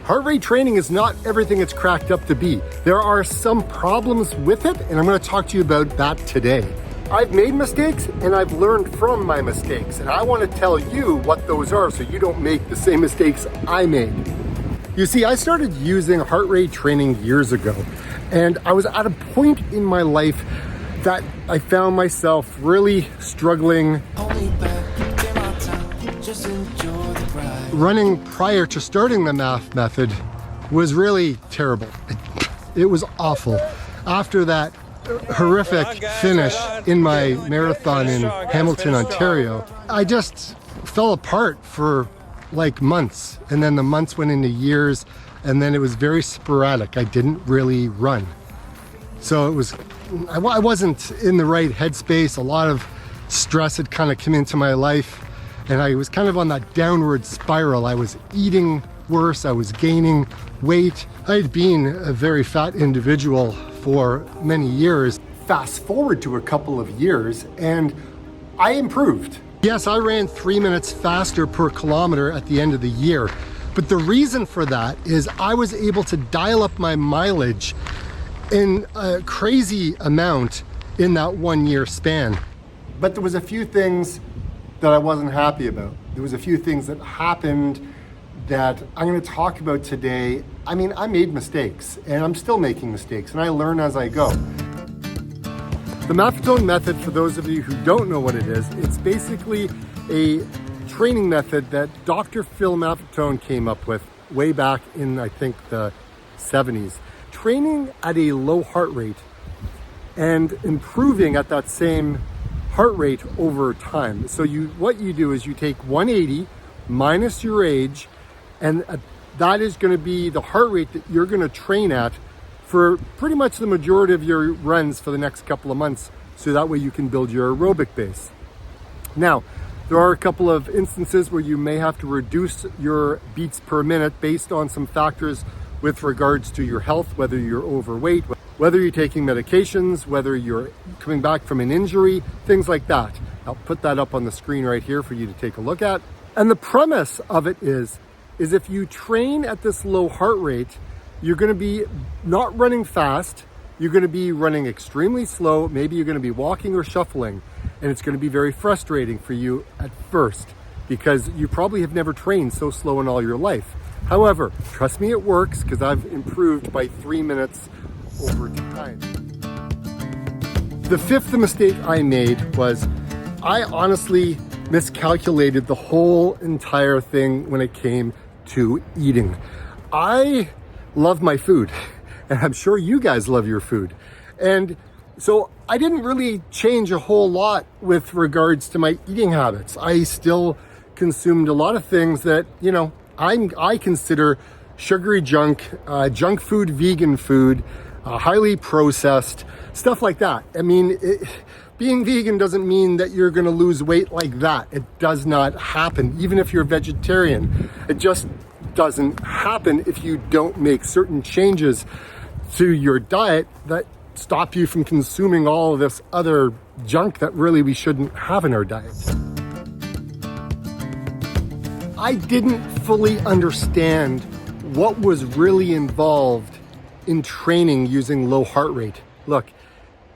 Heart rate training is not everything it's cracked up to be. There are some problems with it, and I'm going to talk to you about that today. I've made mistakes and I've learned from my mistakes, and I want to tell you what those are so you don't make the same mistakes I made. You see, I started using heart rate training years ago, and I was at a point in my life that I found myself really struggling. Running prior to starting the MAF method was really terrible. It was awful. After that horrific finish in my marathon in Hamilton, Ontario, I just fell apart for like months, and then the months went into years, and then it was very sporadic. I didn't really run. So I wasn't in the right headspace. A lot of stress had kind of come into my life, and I was kind of on that downward spiral. I was eating worse, I was gaining weight. I'd been a very fat individual for many years. Fast forward to a couple of years, and I improved. Yes, I ran 3 minutes faster per kilometer at the end of the year, but the reason for that is I was able to dial up my mileage in a crazy amount in that 1 year span. But there was a few things that I wasn't happy about. There was a few things that happened that I'm going to talk about today. I mean, I made mistakes, and I'm still making mistakes, and I learn as I go. The Maffetone method, for those of you who don't know what it is, it's basically a training method that Dr. Phil Maffetone came up with way back in, I think, the 70s. Training at a low heart rate and improving at that same heart rate over time. So what you do is you take 180 minus your age, and that is going to be the heart rate that you're going to train at for pretty much the majority of your runs for the next couple of months, so that way you can build your aerobic base. Now, there are a couple of instances where you may have to reduce your beats per minute based on some factors with regards to your health, whether you're overweight, whether you're taking medications, whether you're coming back from an injury, things like that. I'll put that up on the screen right here for you to take a look at. And the premise of it is if you train at this low heart rate, you're going to be not running fast, you're going to be running extremely slow, maybe you're going to be walking or shuffling, and it's going to be very frustrating for you at first because you probably have never trained so slow in all your life. However, trust me, it works because I've improved by 3 minutes over time. The fifth mistake I made was I honestly miscalculated the whole entire thing when it came to eating. I love my food, and I'm sure you guys love your food. And so I didn't really change a whole lot with regards to my eating habits. I still consumed a lot of things that, I consider sugary junk, junk food, vegan food, highly processed, stuff like that. I mean, being vegan doesn't mean that you're going to lose weight like that. It does not happen, even if you're vegetarian. It just doesn't happen if you don't make certain changes to your diet that stop you from consuming all of this other junk that really we shouldn't have in our diet. I didn't fully understand what was really involved in training using low heart rate. Look,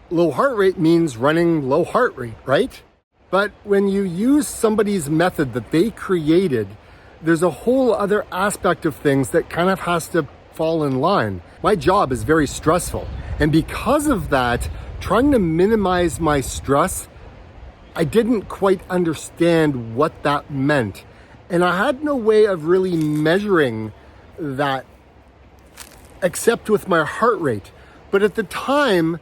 low heart rate means running low heart rate, right? But when you use somebody's method that they created, there's a whole other aspect of things that kind of has to fall in line. My job is very stressful. And because of that, trying to minimize my stress, I didn't quite understand what that meant. And I had no way of really measuring that except with my heart rate. But at the time,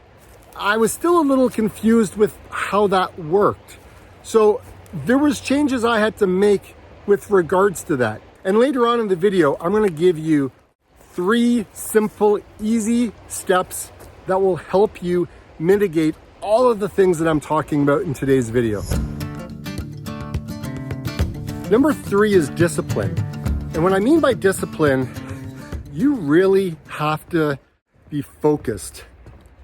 I was still a little confused with how that worked. So there was changes I had to make with regards to that. And later on in the video, I'm going to give you 3 simple, easy steps that will help you mitigate all of the things that I'm talking about in today's video. Number 3 is discipline. And what I mean by discipline, you really have to be focused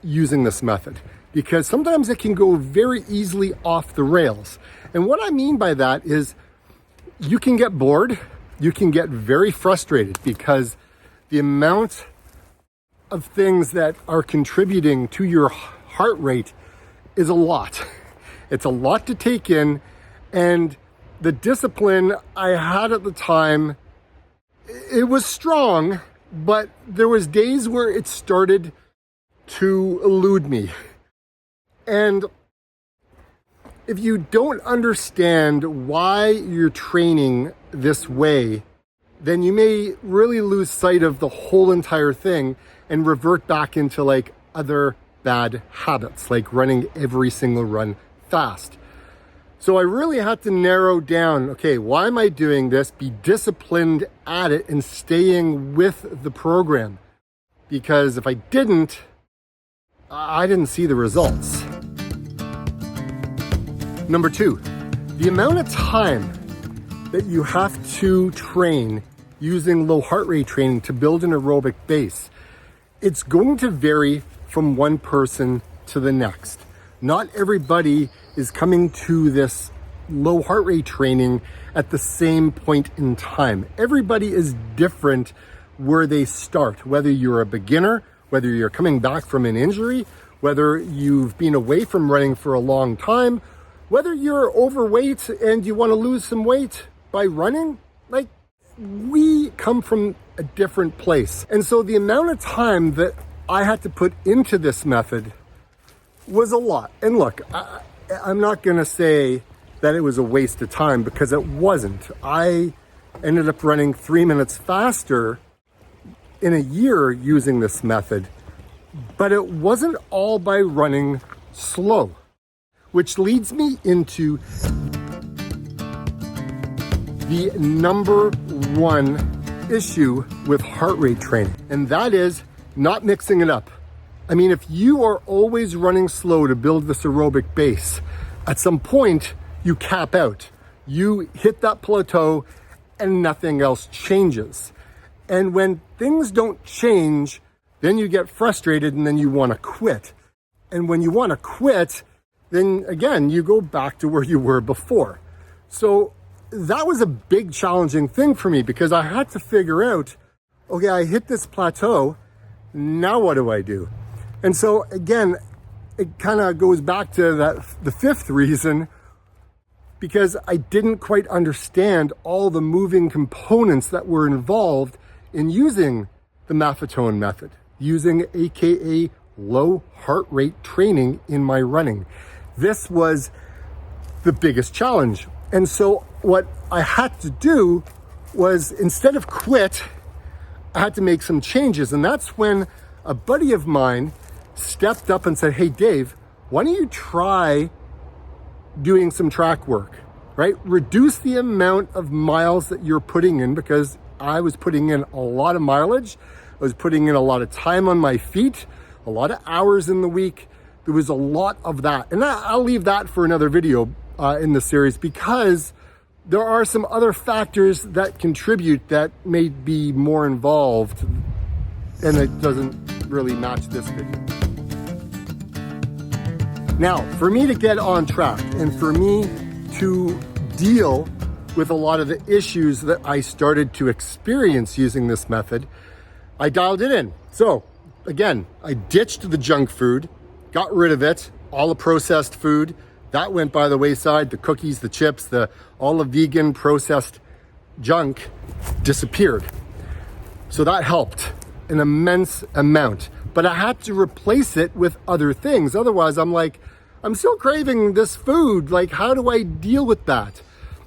using this method, because sometimes it can go very easily off the rails. And what I mean by that is you can get bored, you can get very frustrated, because the amount of things that are contributing to your heart rate is a lot. It's a lot to take in, and the discipline I had at the time, it was strong, but there was days where it started to elude me. And if you don't understand why you're training this way, then you may really lose sight of the whole entire thing and revert back into like other bad habits, like running every single run fast. So I really had to narrow down, okay, why am I doing this? Be disciplined at it and staying with the program. Because if I didn't see the results. Number 2, the amount of time that you have to train using low heart rate training to build an aerobic base, it's going to vary from one person to the next. Not everybody is coming to this low heart rate training at the same point in time. Everybody is different where they start, whether you're a beginner, whether you're coming back from an injury, whether you've been away from running for a long time, whether you're overweight and you want to lose some weight by running. Like, we come from a different place. And so the amount of time that I had to put into this method was a lot. And look, I'm not going to say that it was a waste of time, because it wasn't. I ended up running 3 minutes faster in a year using this method, but it wasn't all by running slow, which leads me into the number 1 issue with heart rate training, and that is not mixing it up. I mean, if you are always running slow to build this aerobic base, at some point you cap out. You hit that plateau and nothing else changes. And when things don't change, then you get frustrated and then you want to quit. And when you want to quit, then again, you go back to where you were before. So that was a big challenging thing for me, because I had to figure out, okay, I hit this plateau, now what do I do? And so again, it kind of goes back to the 5th reason, because I didn't quite understand all the moving components that were involved in using the Maffetone method, using AKA low heart rate training in my running. This was the biggest challenge. And so what I had to do was, instead of quit, I had to make some changes. And that's when a buddy of mine stepped up and said, hey, Dave, why don't you try doing some track work, right? Reduce the amount of miles that you're putting in, because I was putting in a lot of mileage. I was putting in a lot of time on my feet, a lot of hours in the week. There was a lot of that. And I'll leave that for another video in the series, because there are some other factors that contribute that may be more involved, and it doesn't really match this video. Now, for me to get on track and for me to deal with a lot of the issues that I started to experience using this method, I dialed it in. So again, I ditched the junk food, got rid of it, all the processed food. That went by the wayside. The cookies, the chips, all the vegan processed junk disappeared. So that helped an immense amount. But I had to replace it with other things. Otherwise, I'm like, I'm still craving this food. Like, how do I deal with that?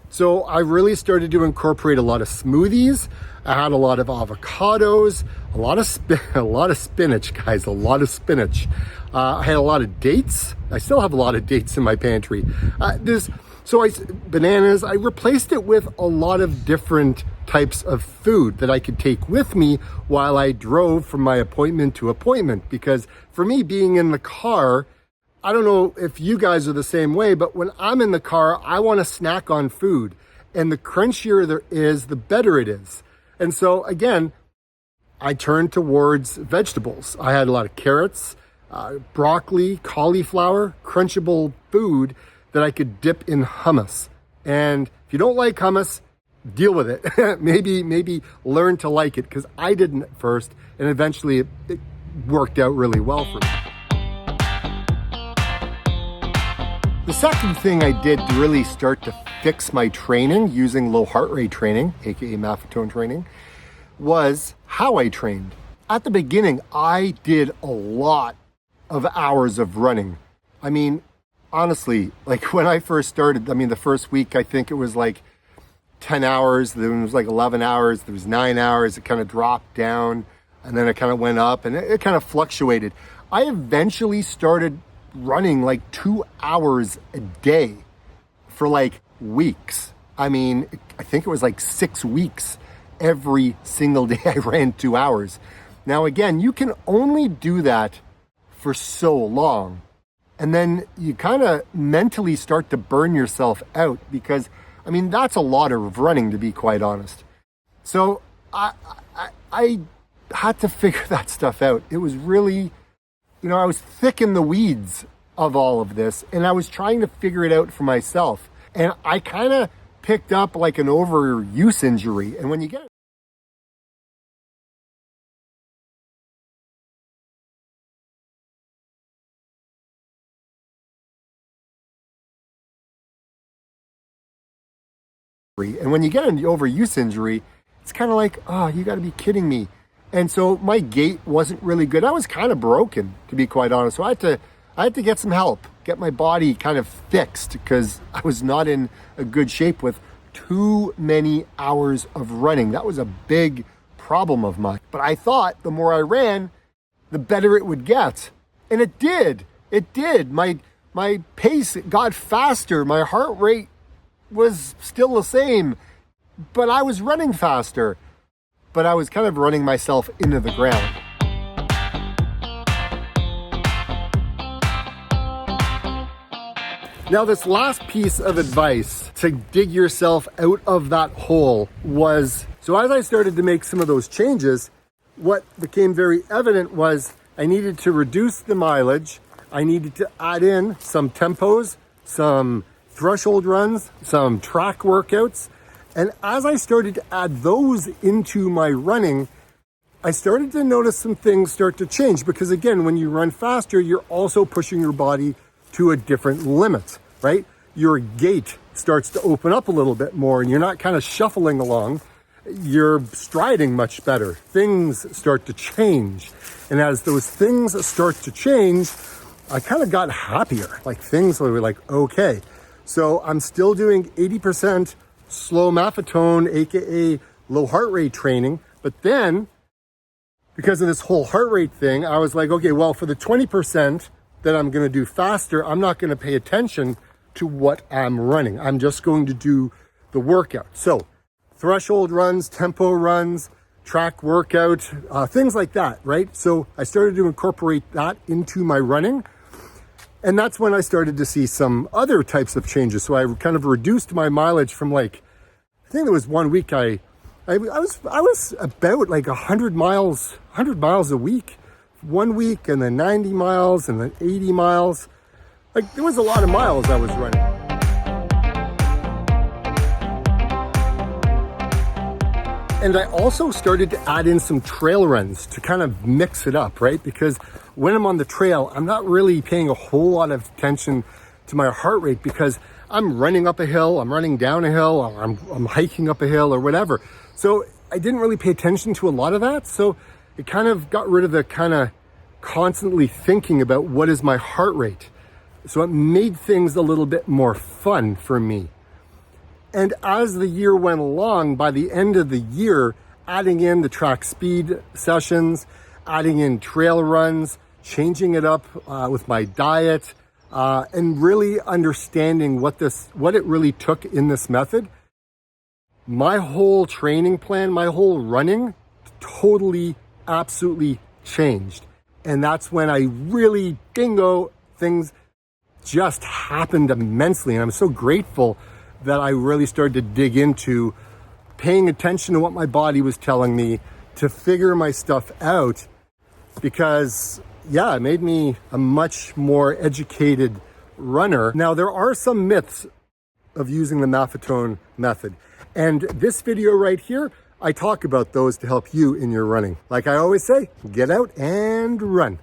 So I really started to incorporate a lot of smoothies. I had a lot of avocados, a lot of spinach, guys, a lot of spinach. I had a lot of dates. I still have a lot of dates in my pantry. Bananas. I replaced it with a lot of different types of food that I could take with me while I drove from my appointment to appointment. Because for me, being in the car, I don't know if you guys are the same way, but when I'm in the car, I want to snack on food. And the crunchier there is, the better it is. And so again, I turned towards vegetables. I had a lot of carrots, broccoli, cauliflower, crunchable food that I could dip in hummus. And if you don't like hummus, deal with it. maybe learn to like it, because I didn't at first, and eventually it worked out really well for me. The second thing I did to really start to fix my training using low heart rate training, aka Maffetone training, was how I trained. At the beginning, I did a lot of hours of running. I mean, honestly, like when I first started, the first week, I think it was like 10 hours, then it was like 11 hours, there was 9 hours, it kind of dropped down, and then it kind of went up, and it kind of fluctuated. I eventually started running like 2 hours a day for like weeks. I think it was like 6 weeks. Every single day I ran 2 hours. Now again, you can only do that for so long. And then you kind of mentally start to burn yourself out, because that's a lot of running, to be quite honest. So I had to figure that stuff out. It was really, I was thick in the weeds of all of this, and I was trying to figure it out for myself. And I kind of picked up like an overuse injury. And when you get an overuse injury, it's kind of like, oh, you got to be kidding me. And so my gait wasn't really good. I was kind of broken, to be quite honest. So I had to get some help, get my body kind of fixed, because I was not in a good shape with too many hours of running. That was a big problem of mine. But I thought the more I ran, the better it would get. And it did. It did. My pace got faster. My heart rate was still the same, but I was running faster. But I was kind of running myself into the ground. Now, this last piece of advice to dig yourself out of that hole was, so as I started to make some of those changes, what became very evident was I needed to reduce the mileage. I needed to add in some tempos, some threshold runs, some track workouts. And as I started to add those into my running, I started to notice some things start to change, because again, when you run faster, you're also pushing your body to a different limit, right? Your gait starts to open up a little bit more, and you're not kind of shuffling along. You're striding much better. Things start to change. And as those things start to change, I kind of got happier. Like things were like, okay. So I'm still doing 80% slow Maffetone, aka low heart rate training. But then, because of this whole heart rate thing, I was like, okay, well, for the 20% that I'm going to do faster, I'm not going to pay attention to what I'm running. I'm just going to do the workout. So threshold runs, tempo runs, track workout, things like that, right? So I started to incorporate that into my running. And that's when I started to see some other types of changes. So I kind of reduced my mileage from like, I think there was 1 week I was about like 100 miles a week, 1 week, and then 90 miles, and then 80 miles. Like there was a lot of miles I was running. And I also started to add in some trail runs to kind of mix it up, right? Because when I'm on the trail, I'm not really paying a whole lot of attention to my heart rate, because I'm running up a hill, I'm running down a hill, I'm hiking up a hill or whatever. So I didn't really pay attention to a lot of that. So it kind of got rid of the kind of constantly thinking about what is my heart rate. So it made things a little bit more fun for me. And as the year went along, by the end of the year, adding in the track speed sessions, adding in trail runs, changing it up with my diet, and really understanding what it really took in this method, my whole training plan, my whole running totally, absolutely changed. And that's when I really, bingo, things just happened immensely. And I'm so grateful that I really started to dig into paying attention to what my body was telling me to figure my stuff out, because it made me a much more educated runner. Now, there are some myths of using the Maffetone method. And this video right here, I talk about those to help you in your running. Like I always say, get out and run.